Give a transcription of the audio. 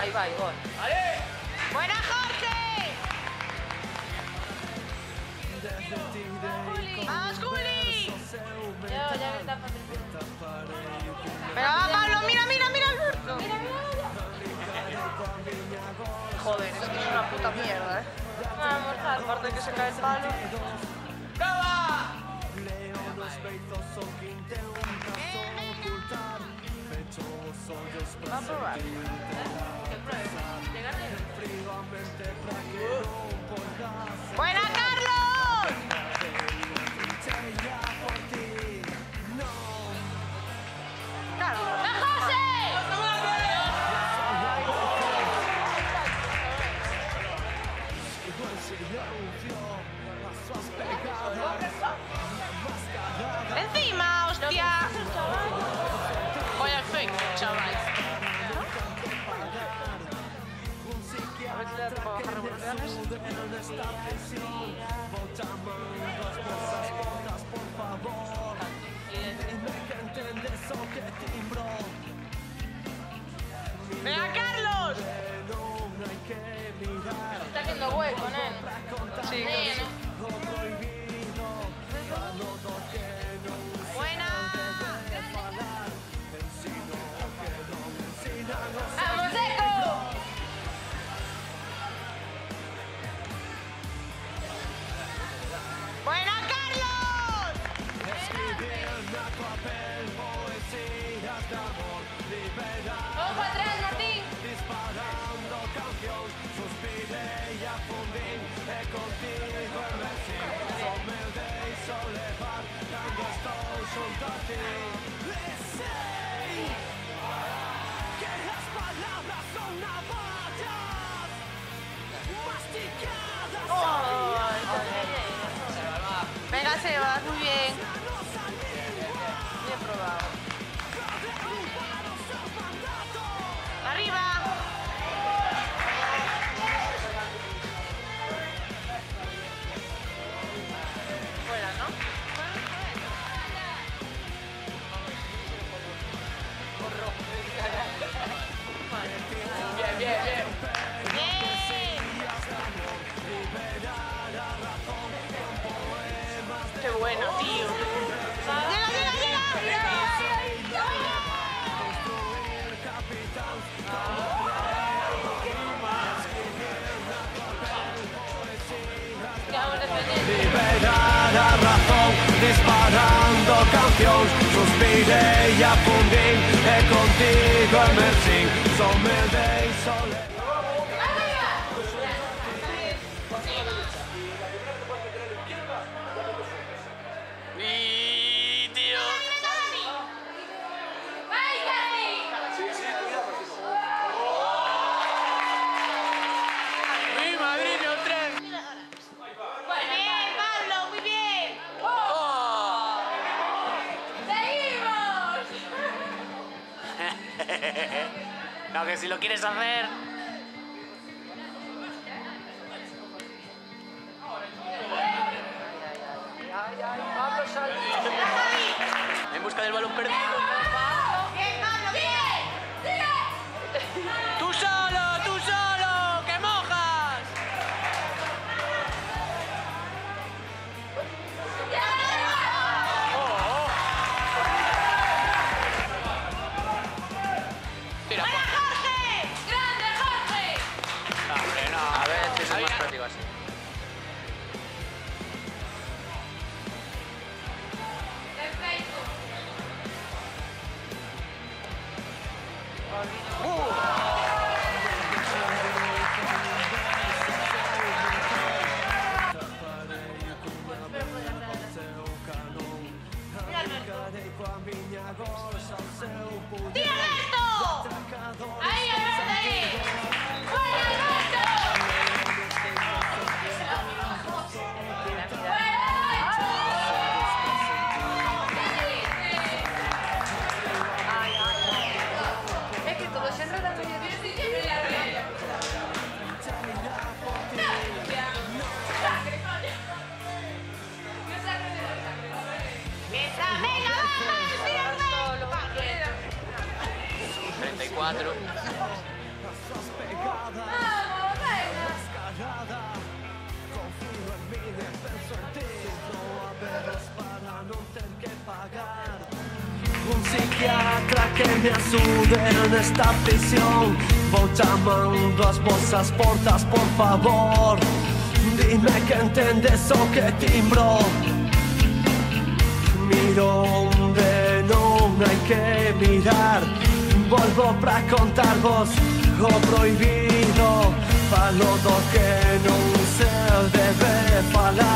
Ahí va, y gol. ¡Buena, Jorge! ¡Vamos, Juli! Ya me está pasando. Pero va, Pablo, mira, mira, mira, Alberto. Mira. Joder, es que es una puta mierda, ¿eh? Vamos, Aparte de que se cae el palo. Va a probar. Que pruebe. Llegarle. ¡Buena, Carlos! Carlos. ¡La José! ¡Encima, hostia! Voy al fake, chaval. A ver si le da tiempo a bajar revoluciones. ¡Venga, Carlos! Está haciendo hueco, ¿no? Sí, Neno. ¡Buena! ¡Vamos, Eco! ¡Buena, Carlos! ¡Vamos para atrás, Martín! Venga, Sebas, muy bien. Bien probado. ¡Arriba! Fuera, ¿no? Bien, bien, bien. ¡Bien! ¡Qué bueno, tío! ¡Llega, llega, llega! Vamos defendiendo. Liberar a razón, disparando canción. Suspiré y afundí, contigo emergí. Somedé y solé. Y tío. Mi madrina otra vez. ¡Bien, Pablo! ¡Muy bien! No, que si lo quieres hacer. En busca del balón perdido. ¡Bien, Pablo! ¡Bien! ¡Tú solo! ¡Que mojas! Tira, ¡Buena, Jorge! ¡Grande, Jorge! no, hombre, no. A ver, es más práctico así. Perfecto. ¡Tira, Alberto! ¡Ahí, Alberto, ahí! ¡Fuera, Alberto! Es que todo se enreda medio bien. ¡Venga, vamos! ¡Tira, Alberto! 34. psiquiatra que me axude nesta prisión. Vou chamando as vosas portas, por favor. Dime que entendes o que timbro. Miro onde non hai que mirar. Volvo pra contarvos o prohibido. Falo do que non se debe falar.